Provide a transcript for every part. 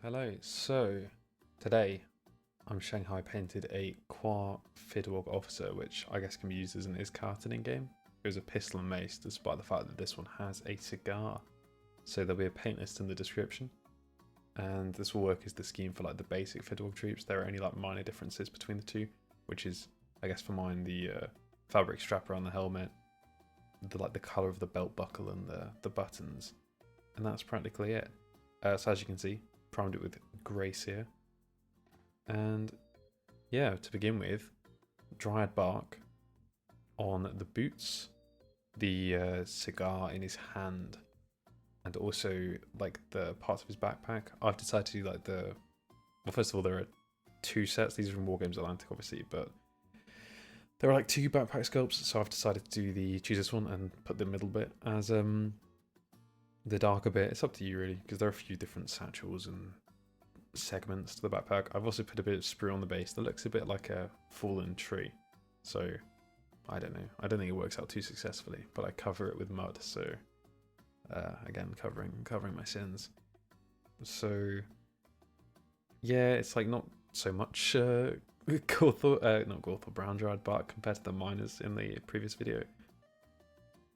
Hello, so today I'm Shanghai painted a Quar fidwog officer, which I guess can be used as an is-carton in game. It was a pistol and mace, despite the fact that this one has a cigar. So there'll be a paint list in the description. And this will work as the scheme for like the basic fidwog troops. There are only like minor differences between the two, which is, I guess for mine, the fabric strap around the helmet, the colour of the belt buckle and the buttons. And that's practically it. So as you can see, primed it with grey Seer. And yeah, to begin with, Dryad bark on the boots, the cigar in his hand, and also like the parts of his backpack. I've decided to do like well, first of all, there are two sets. These are from War Games Atlantic, obviously, but there are like two backpack sculpts, so I've decided to choose this one and put the middle bit as the darker bit. It's up to you really, because there are a few different satchels and segments to the backpack. I've also put a bit of sprue on the base that looks a bit like a fallen tree, so I don't know. I don't think it works out too successfully, but I cover it with mud, so again, covering my sins. So yeah, it's like not so much not Gorthor Brown Dryad bark compared to the miners in the previous video,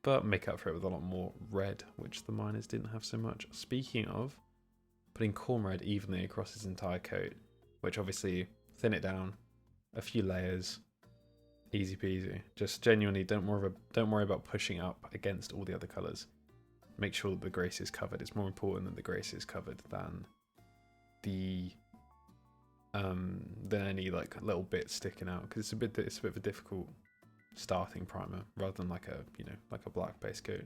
but make up for it with a lot more red, which the miners didn't have so much. Speaking of, putting Khorne Red evenly across his entire coat, which obviously thin it down, a few layers, easy peasy. Just genuinely don't worry about pushing up against all the other colours. Make sure that the grace is covered. It's more important that the grace is covered than any like little bit sticking out, because it's a bit of a difficult starting primer rather than like a black base coat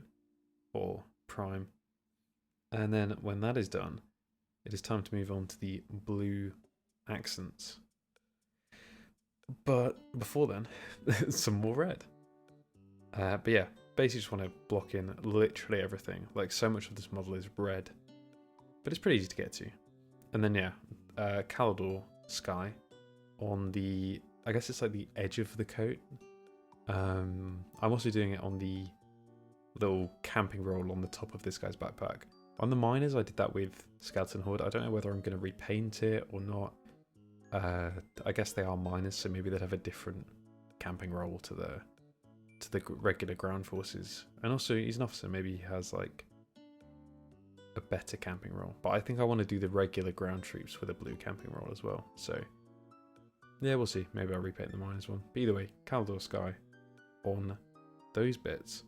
or prime. And then when that is done, it is time to move on to the blue accents. But before then, some more red. But yeah, basically just want to block in literally everything. Like, so much of this model is red, but it's pretty easy to get to. And then yeah, Caledor Sky on the, I guess it's like the edge of the coat. I'm also doing it on the little camping roll on the top of this guy's backpack. On the miners, I did that with Scarlet and Horde. I don't know whether I'm going to repaint it or not. I guess they are miners, so maybe they'd have a different camping roll to the regular ground forces. And also, he's an officer. Maybe he has like a better camping roll. But I think I want to do the regular ground troops with a blue camping roll as well. So yeah, we'll see. Maybe I'll repaint the miners one. But either way, Caledor Sky on those bits.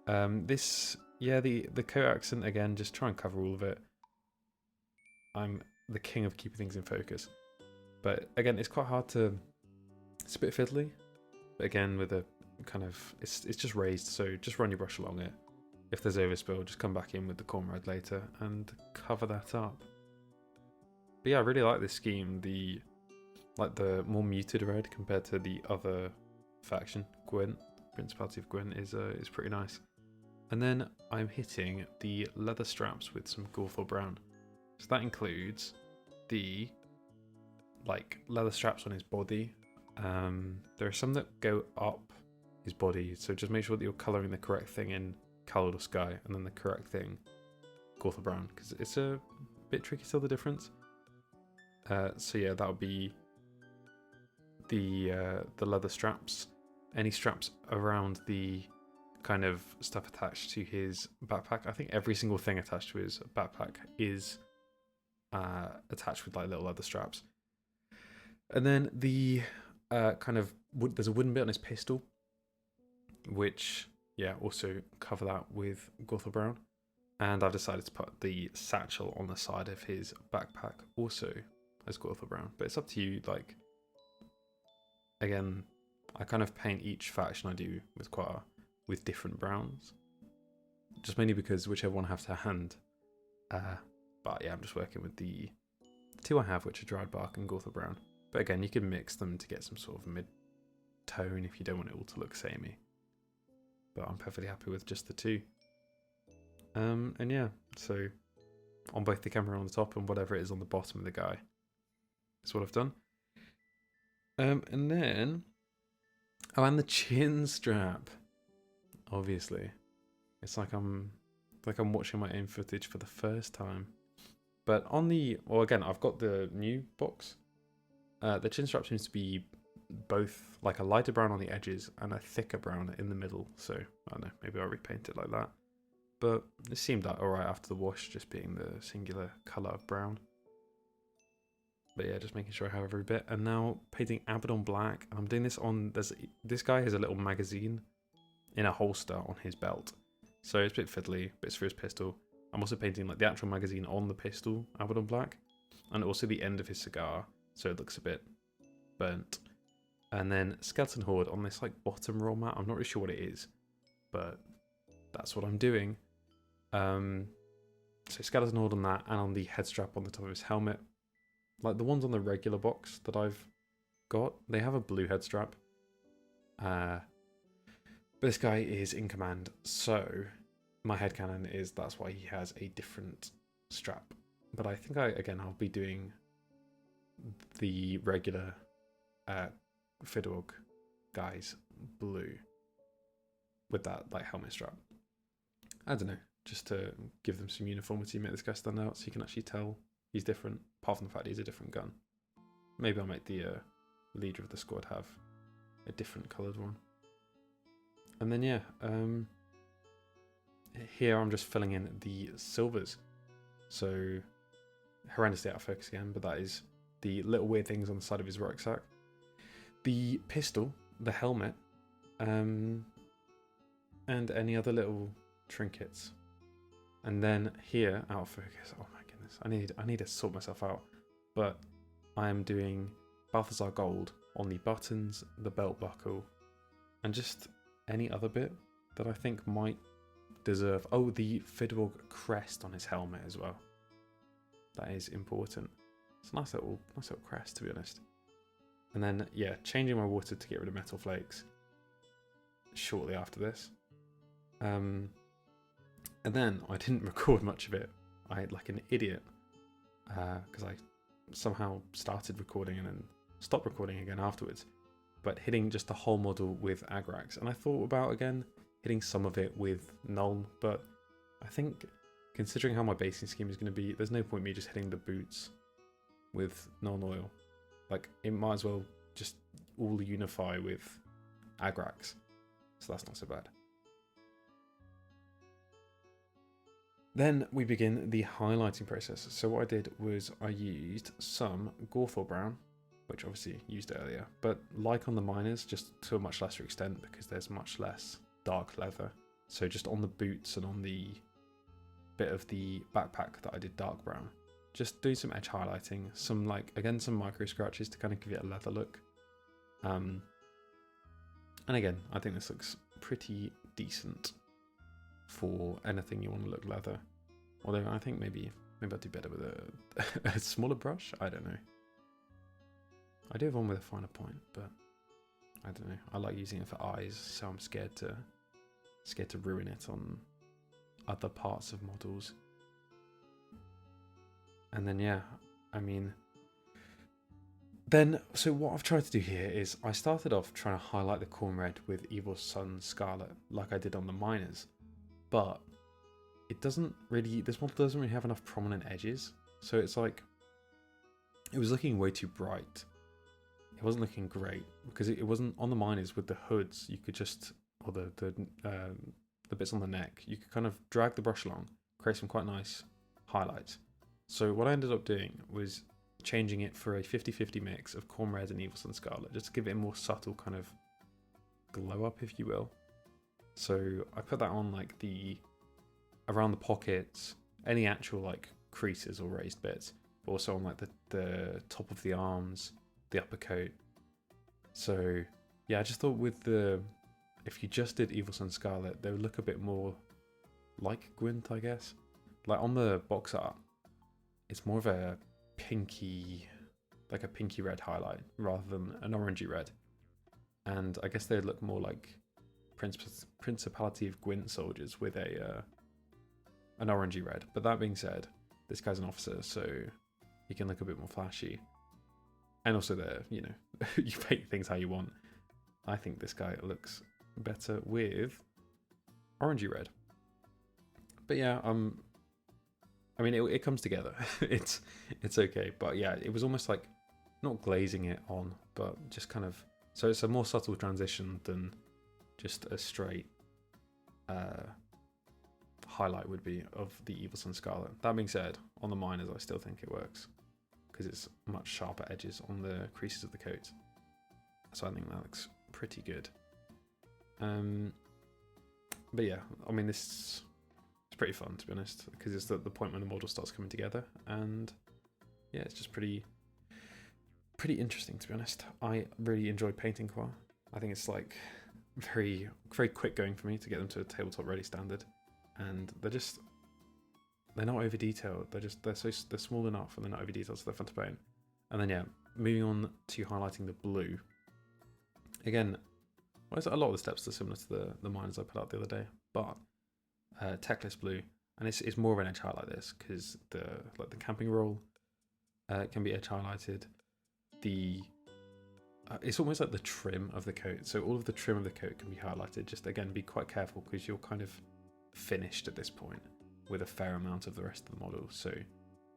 The coat accent, again, just try and cover all of it. I'm the king of keeping things in focus. But again, it's quite hard to, it's a bit fiddly. But again, with a kind of, it's just raised, so just run your brush along it. If there's overspill, just come back in with the Khorne Red later and cover that up. But yeah, I really like this scheme. The more muted red compared to the other faction, Gwent, Principality of Gwent, is pretty nice. And then I'm hitting the leather straps with some Gorthor Brown. So that includes the leather straps on his body. There are some that go up his body, so just make sure that you're colouring the correct thing in Caledor Sky and then the correct thing Gorthor Brown, because it's a bit tricky to tell the difference. So yeah, that'll be the leather straps. Any straps around the kind of stuff attached to his backpack. I think every single thing attached to his backpack is attached with like little leather straps. And then the there's a wooden bit on his pistol, which yeah, also cover that with Gorthor Brown. And I've decided to put the satchel on the side of his backpack also as Gorthor Brown. But it's up to you. Like, again, I kind of paint each faction I do with Quar with different browns, just mainly because whichever one I have to hand. But yeah, I'm just working with the two I have, which are Dryad bark and Gorthor Brown. But again, you can mix them to get some sort of mid-tone if you don't want it all to look samey. But I'm perfectly happy with just the two. And yeah, so on both the camera on the top and whatever it is on the bottom of the guy, that's what I've done. And then, and the chin strap. Obviously, it's like I'm watching my own footage for the first time. But on the, well, again, I've got the new box. The chin strap seems to be both like a lighter brown on the edges and a thicker brown in the middle. So I don't know, maybe I'll repaint it like that. But it seemed like alright after the wash, just being the singular colour of brown. But yeah, just making sure I have every bit. And now painting Abaddon black. I'm doing this on, this guy has a little magazine in a holster on his belt. So it's a bit fiddly, but it's for his pistol. I'm also painting like the actual magazine on the pistol, Abaddon black. And also the end of his cigar, so it looks a bit burnt. And then Skeleton Horde on this like bottom roll mat. I'm not really sure what it is, but that's what I'm doing. So Skeleton Horde on that, and on the head strap on the top of his helmet. Like the ones on the regular box that I've got, they have a blue head strap. But this guy is in command, so my headcanon is that's why he has a different strap. But I think I'll be doing the regular fidwog guy's blue with that like helmet strap. I don't know, just to give them some uniformity, make this guy stand out so you can actually tell he's different, apart from the fact he's a different gun. Maybe I'll make the leader of the squad have a different coloured one. And then yeah, here I'm just filling in the silvers. So horrendously out of focus again, but that is the little weird things on the side of his rucksack. The pistol, the helmet, and any other little trinkets. And then here, out of focus, oh my goodness, I need to sort myself out. But I am doing Balthasar Gold on the buttons, the belt buckle, and just any other bit that I think might deserve. Oh, the fidwog crest on his helmet as well. That is important. It's a nice little crest, to be honest. And then, yeah, changing my water to get rid of metal flakes shortly after this. And then I didn't record much of it. I, like an idiot, because I somehow started recording and then stopped recording again afterwards. But hitting just the whole model with Agrax. And I thought about, again, hitting some of it with Null, but I think considering how my basing scheme is going to be, there's no point me just hitting the boots with Null oil. Like, it might as well just all unify with Agrax. So that's not so bad. Then we begin the highlighting process. So what I did was I used some Gorthor Brown, which obviously used earlier, but like on the miners, just to a much lesser extent because there's much less dark leather. So just on the boots and on the bit of the backpack that I did dark brown. Just do some edge highlighting, some like, again, some micro scratches to kind of give it a leather look. And again, I think this looks pretty decent for anything you want to look leather. Although I think maybe I'll do better with a smaller brush. I don't know. I do have one with a finer point, but I don't know. I like using it for eyes, so I'm scared to ruin it on other parts of models. And then yeah, I mean, then so what I've tried to do here is I started off trying to highlight the Khorne Red with Evil Sunz Scarlet, like I did on the miners, but it doesn't really, this model doesn't really have enough prominent edges, so it's like, it was looking way too bright. It wasn't looking great, because it wasn't on the miners with the hoods, you could just, or the bits on the neck, you could kind of drag the brush along, create some quite nice highlights. So what I ended up doing was changing it for a 50-50 mix of Khorne Red and Evil Sunz Scarlet, just to give it a more subtle kind of glow up, if you will. So I put that on like around the pockets, any actual like creases or raised bits, but also on like the top of the arms, the upper coat. So yeah, I just thought if you just did Evil Sunz Scarlet, they would look a bit more like Gwent, I guess. Like on the box art, it's more of a pinky red highlight rather than an orangey red. And I guess they would look more like Principality of Gwent soldiers with an orangey red. But that being said, this guy's an officer, so he can look a bit more flashy. And also you paint things how you want. I think this guy looks better with orangey red. But yeah, I mean, it comes together. it's okay, but yeah, it was almost like not glazing it on, but just kind of. So it's a more subtle transition than just a straight highlight would be of the Evil Sunz Scarlet. That being said, on the minors, I still think it works because it's much sharper edges on the creases of the coat. So I think that looks pretty good. But yeah, I mean, it's pretty fun, to be honest, because it's the point when the model starts coming together, and yeah, it's just pretty interesting, to be honest. I really enjoyed painting Quar. I think it's like very quick going for me to get them to a tabletop ready standard, and they're not over detailed. They're small enough and they're not over detailed, so they're fun to paint. And then yeah, moving on to highlighting the blue. Again, a lot of the steps are similar to the minors I put out the other day, but Teclis Blue, and it's more of an edge highlight this because the camping roll can be edge highlighted. It's almost like the trim of the coat, so all of the trim of the coat can be highlighted. Just again, be quite careful because you're kind of finished at this point with a fair amount of the rest of the model, so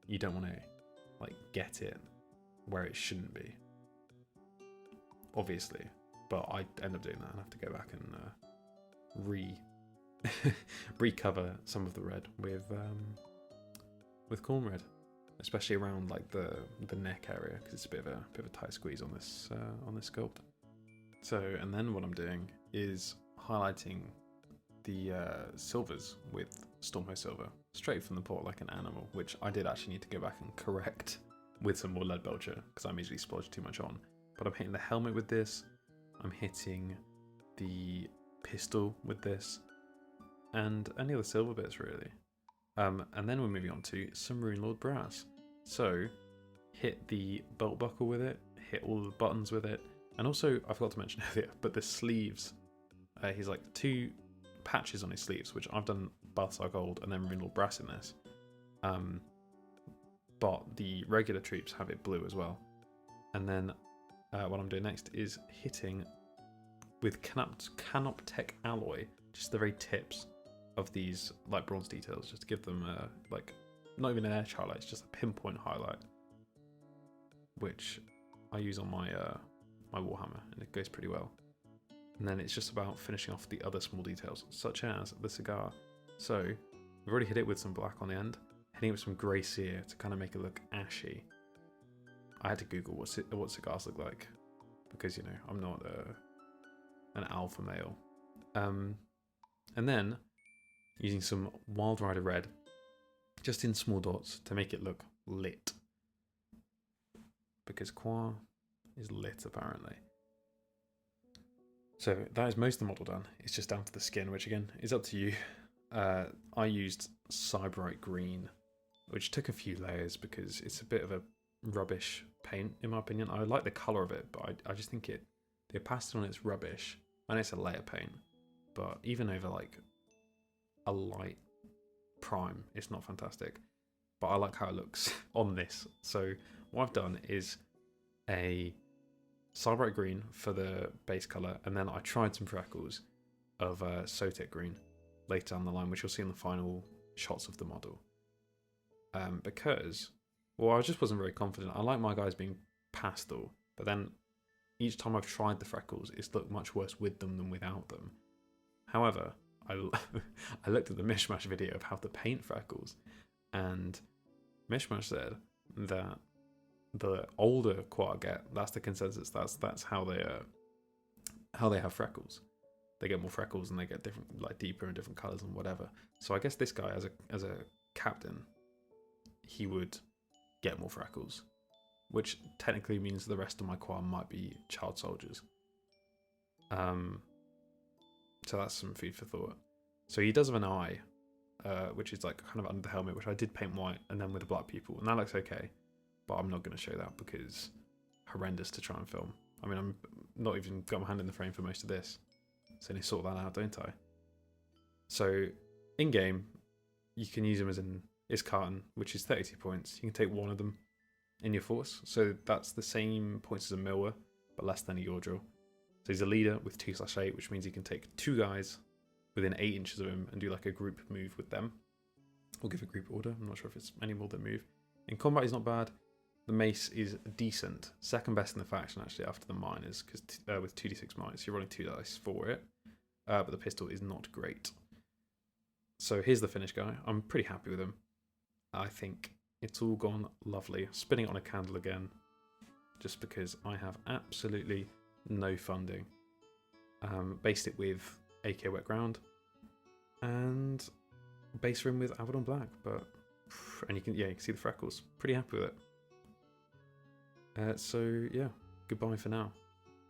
you don't want to like get it where it shouldn't be, obviously. But I end up doing that and have to go back and recover some of the red with Khorne Red, especially around like the neck area, because it's a bit of a tight squeeze on this sculpt. So, and then what I'm doing is highlighting the silvers with Stormhost Silver straight from the pot like an animal, which I did actually need to go back and correct with some more Leadbelcher because I'm usually splodged too much on. But I'm hitting the helmet with this. I'm hitting the pistol with this, and any other silver bits really. And then we're moving on to some Runelord Brass. So hit the belt buckle with it, hit all the buttons with it, and also I forgot to mention earlier, but the sleeves. He's like 2 patches on his sleeves, which I've done Balthasar Gold and then Runelord Brass in this. But the regular troops have it blue as well. And then what I'm doing next is hitting with Canoptek Alloy, just the very tips of these light bronze details, just to give them like not even an edge highlight, it's just a pinpoint highlight, which I use on my my Warhammer, and it goes pretty well. And then it's just about finishing off the other small details, such as the cigar. So we've already hit it with some black on the end, hitting it with some grey Seer to kind of make it look ashy. I had to Google what cigars look like because, you know, I'm not an alpha male. And then using some Wild Rider Red just in small dots to make it look lit, because Quar is lit apparently. So that is most of the model done. It's just down to the skin, which again is up to you. I used Sybarite Green, which took a few layers because it's a bit of a rubbish paint in my opinion. I like the colour of it, but I just think the opacity on it's rubbish. I know it's a layer paint, but even over like a light prime, it's not fantastic. But I like how it looks on this. So what I've done is a Sybarite Green for the base colour, and then I tried some freckles of Sotek Green later down the line, which you'll see in the final shots of the model. Because, well, I just wasn't very confident. I like my guys being pastel, but then each time I've tried the freckles, it's looked much worse with them than without them. However, I looked at the Mishmash video of how to paint freckles, and Mishmash said that the older Quar get, that's the consensus. That's how they have freckles. They get more freckles and they get different, like deeper and different colors and whatever. So I guess this guy, as a captain, he would get more freckles, which technically means the rest of my Quar might be child soldiers. So that's some food for thought. So he does have an eye, which is like kind of under the helmet, which I did paint white and then with the black pupil, and that looks okay. But I'm not going to show that because horrendous to try and film. I mean, I'm not even got my hand in the frame for most of this. So I need to sort that out, don't I? So in game, you can use him as an Iscarton, which is 32 points. You can take one of them in your force. So that's the same points as a Milwer, but less than a Yordle. So he's a leader with 2/8, which means he can take 2 guys within 8 inches of him and do like a group move with them. We'll give a group order. I'm not sure if it's any more than move. In combat, he's not bad. The mace is decent. Second best in the faction, actually, after the miners, because with 2d6 miners, you're rolling 2 dice for it. But the pistol is not great. So here's the finish guy. I'm pretty happy with him. I think it's all gone lovely. Spinning it on a candle again, just because I have absolutely no funding. Based it with AK Wet Ground, and base rim with Abaddon Black, and you can see the freckles. Pretty happy with it. So yeah, goodbye for now.